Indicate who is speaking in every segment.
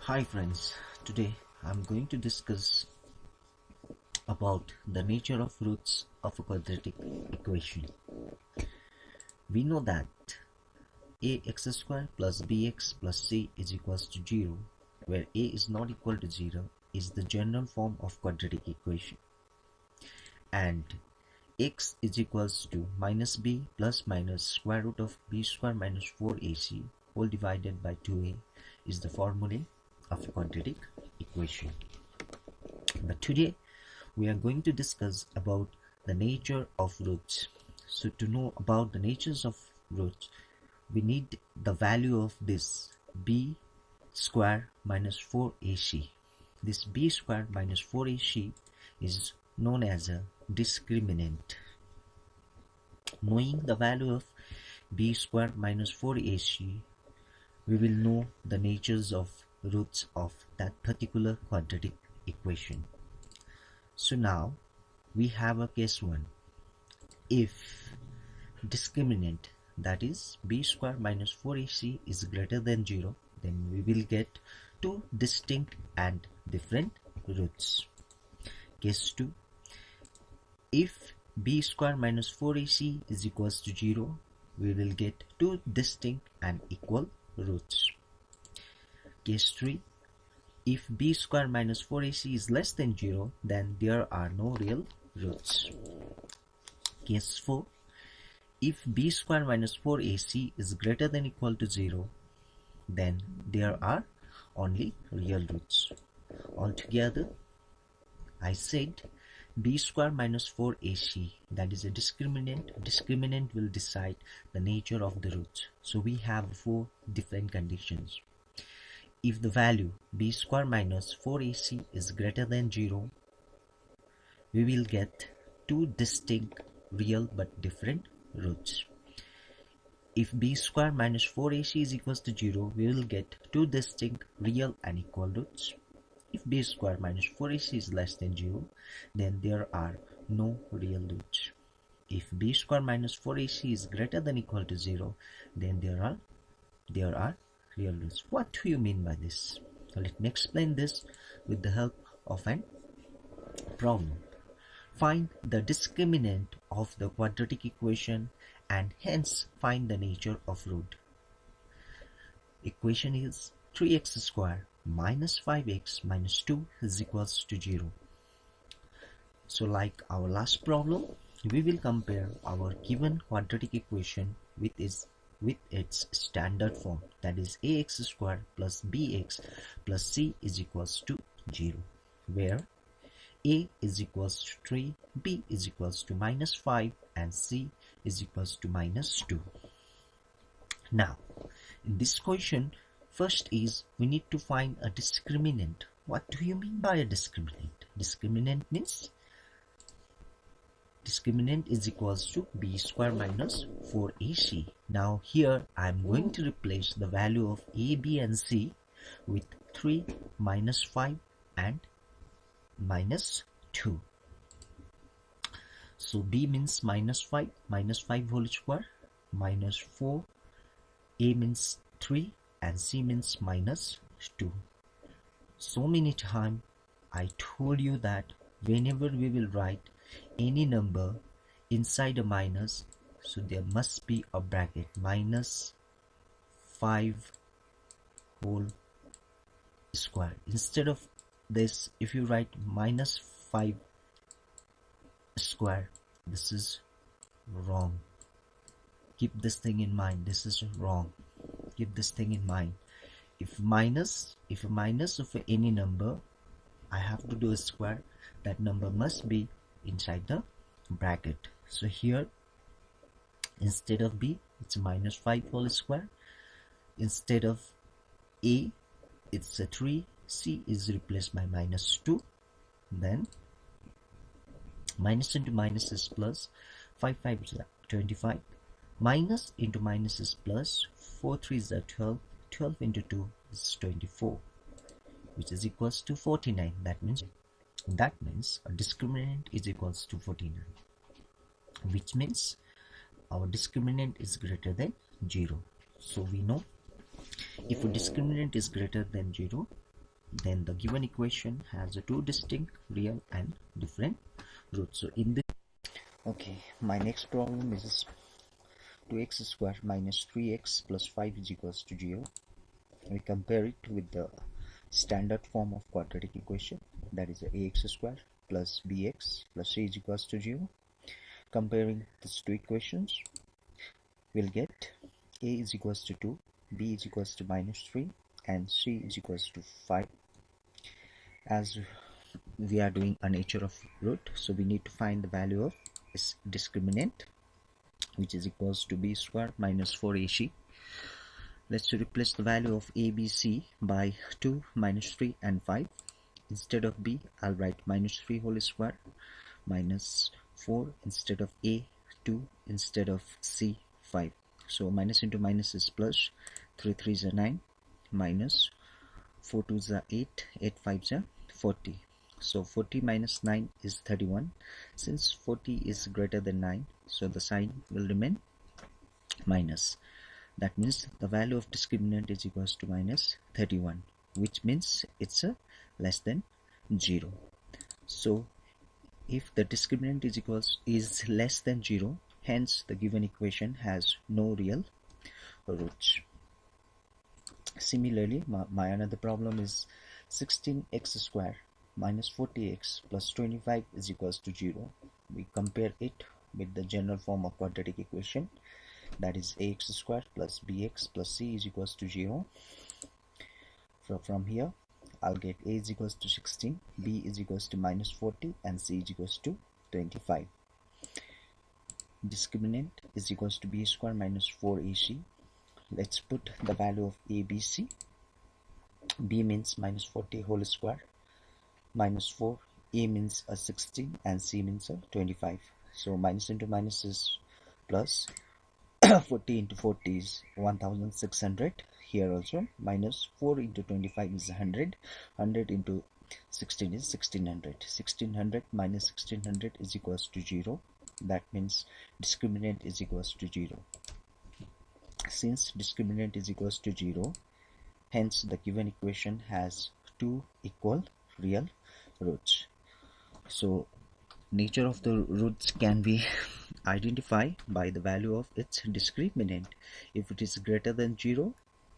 Speaker 1: Hi friends, today I'm going to discuss about the nature of roots of a quadratic equation. We know that ax square plus bx plus c is equals to 0, where a is not equal to 0 is the general form of quadratic equation, and x is equals to minus b plus minus square root of b square minus 4ac whole divided by 2a is the formula of a quadratic equation. But today we are going to discuss about the nature of roots. So to know about the natures of roots, we need the value of this b square minus 4ac. This b square minus 4ac is known as a discriminant. Knowing the value of b square minus 4ac, we will know the natures of roots of that particular quadratic equation. So now we have a case 1. If discriminant, that is b square minus 4ac, is greater than 0, then we will get two distinct and different roots. Case 2. If b square minus 4ac is equals to 0, we will get two distinct and equal roots. Case 3. If b square minus 4ac is less than 0, then there are no real roots. Case 4. If b square minus 4ac is greater than equal to 0, then there are only real roots. Altogether, I said b square minus 4ac, that is a discriminant. Discriminant will decide the nature of the roots. So we have 4 different conditions. If the value b square minus 4ac is greater than 0, we will get two distinct real but different roots. If b square minus 4ac is equals to 0, we will get two distinct real and equal roots. If b square minus 4ac is less than 0, then there are no real roots. If b square minus 4ac is greater than equal to 0, then there are real roots. What do you mean by this? So let me explain this with the help of an problem. Find the discriminant of the quadratic equation and hence find the nature of root. Equation is 3x square minus 5x minus 2 is equals to 0. So like our last problem, we will compare our given quadratic equation with its standard form, that is ax square plus bx plus c is equals to 0, where a is equals to 3, b is equals to minus 5 and c is equals to minus 2. Now in this question, first is we need to find a discriminant. What do you mean by a discriminant? Discriminant means discriminant is equals to b square minus 4ac. Now here I am going to replace the value of a, b and c with 3, minus 5 and minus 2. So b means minus 5 whole square, minus 4, a means 3 and c means minus 2. So many times I told you that whenever we will write any number inside a minus, so there must be a bracket, minus 5 whole square. Instead of this, if you write minus 5 square, this is wrong. Keep this thing in mind. This is wrong. Keep this thing in mind. If a minus of any number, I have to do a square, that number must be inside the bracket. So here instead of b, it's minus 5 whole square. Instead of a, it's a 3. C is replaced by minus 2. Then minus into minus is plus. 5 5 is 25. Minus into minus is plus. 4 3 is 12. 12 into 2 is 24, which is equals to 49. That means a discriminant is equals to 49, which means our discriminant is greater than 0. So we know if a discriminant is greater than 0, then the given equation has a two distinct real and different roots. So in this, okay, my next problem is 2x squared minus 3x plus 5 is equals to 0. We compare it with the standard form of quadratic equation, that is ax squared plus bx plus c is equals to 0. Comparing these two equations, we'll get a is equals to 2, b is equals to minus 3, and c is equals to 5. As we are doing a nature of root, so we need to find the value of discriminant, which is equals to b squared minus 4ac. Let's replace the value of a, b, c by 2, minus 3 and 5. Instead of b, I'll write minus 3 whole square minus 4 instead of a, 2 instead of c, 5. So minus into minus is plus, 3 3s are 9, minus 4 2s are 8, 8 5s are 40. So 40 minus 9 is 31. Since 40 is greater than 9, so the sign will remain minus. That means the value of discriminant is equals to minus 31, which means it's a less than 0. So if the discriminant is less than 0, hence the given equation has no real roots. Similarly, my another problem is 16x squared minus 40x plus 25 is equals to 0. We compare it with the general form of quadratic equation, that is ax squared plus bx plus c is equals to 0. So from here, I'll get a is equals to 16, b is equals to minus 40, and c is equals to 25. Discriminant is equals to b squared minus 4ac. Let's put the value of a, b, c. b means minus 40 whole square, minus 4, a means a 16, and c means a 25. So minus into minus is plus. 40 into 40 is 1600. Here also minus 4 into 25 is 100. 100 into 16 is 1600. 1600 minus 1600 is equals to 0. That means discriminant is equals to 0. Since discriminant is equals to 0, hence the given equation has two equal real roots. So nature of the roots can be identified by the value of its discriminant. If it is greater than 0,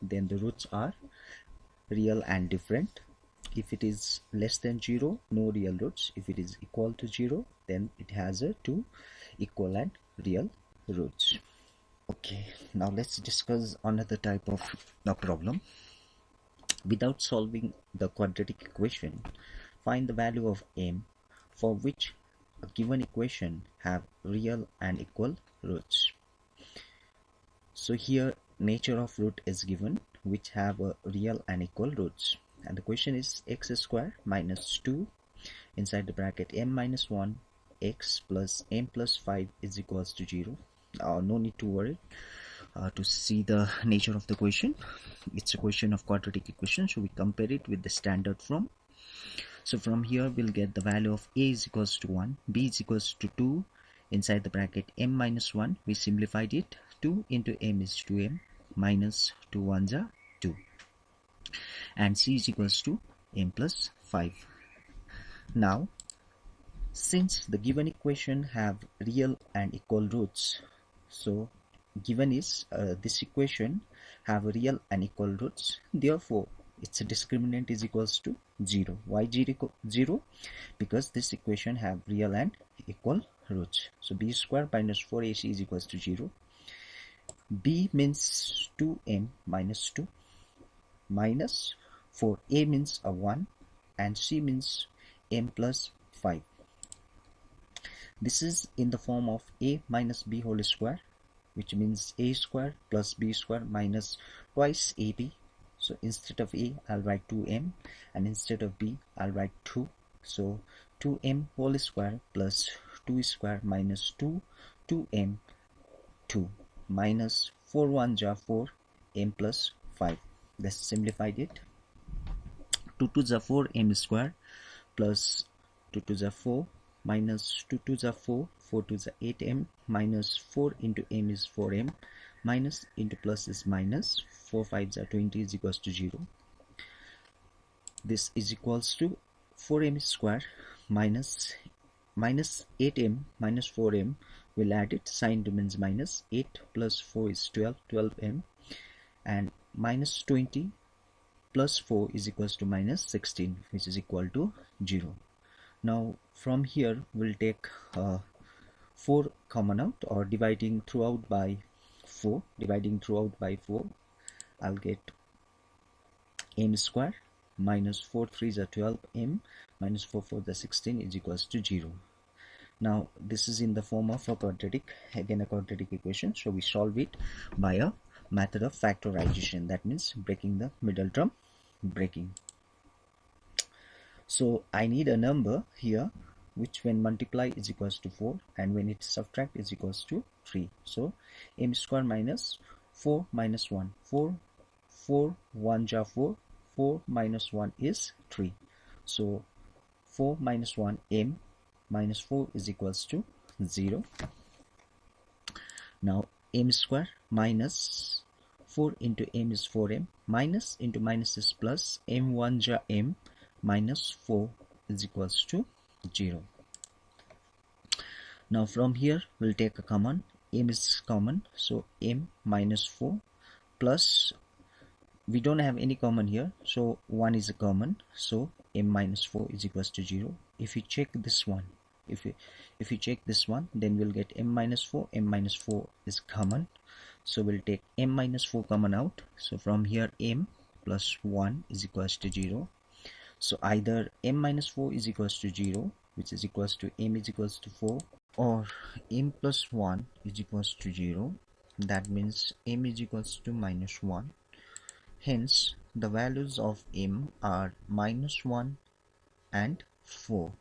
Speaker 1: then the roots are real and different. If it is less than 0, no real roots. If it is equal to 0, then it has a two equal and real roots. Okay, now let's discuss another type of problem. Without solving the quadratic equation, find the value of m for which a given equation have real and equal roots. So here nature of root is given, which have a real and equal roots, and the question is x squared minus 2 inside the bracket m minus 1 x plus m plus 5 is equals to 0. No need to worry to see the nature of the question. It's a question of quadratic equation, so we compare it with the standard form. So from here we'll get the value of a is equals to 1, b is equals to 2 inside the bracket m minus 1. We simplified it. 2 into m is 2m, minus 2 1s are 2, and c is equals to m plus 5. Now since the given equation have real and equal roots, so given is this equation have real and equal roots, therefore its discriminant is equals to 0. Why 0? Because this equation have real and equal roots. So b squared minus 4ac is equals to 0. b means 2m minus 2 minus 4. A means a 1 and c means m plus 5. This is in the form of a minus b whole square, which means a square plus b square minus twice ab. So instead of a, I'll write 2m, and instead of b, I'll write 2. So 2m whole square plus 2 square minus 2m 2 minus 4 1 jar 4 m plus 5. Let's simplify it. 2 2 are 4 m square plus 2 2 are 4 minus 2 2 are 4, 4 2 are 8m minus 4 into m is 4m minus into plus is minus, 4 5s are 20 is equals to 0. this is equals to 4m square minus 8m minus 4m. We'll add it, sign remains minus. 8 plus 4 is 12m, and minus 20 plus 4 is equals to minus 16, which is equal to 0. Now from here we'll take 4 common out, or dividing throughout by 4. I'll get m square minus 4 3s are 12m minus 4 4 is 16 is equals to 0. Now this is in the form of a quadratic, again a quadratic equation, so we solve it by a method of factorization, that means breaking the middle term, so I need a number here which when multiply is equals to 4 and when it subtract is equals to 3. So m square minus 4 minus 1, 4 1 ja 4, 4 minus 1 is 3. So 4 minus 1 m minus 4 is equals to 0. Now m square minus 4 into m is 4m, minus into minus is plus, m1 ja m minus 4 is equals to 0. Now from here we'll take a common, m is common, so m minus 4 plus, we don't have any common here, so 1 is a common, so m minus 4 is equals to 0. If you check this one, if you check this one, then we'll get m minus 4 is common, so we'll take m minus 4 common out. So from here m plus 1 is equals to 0. So either m minus 4 is equals to 0, which is equals to m is equals to 4, or m plus 1 is equals to 0, that means m is equals to minus 1. Hence the values of m are minus 1 and 4.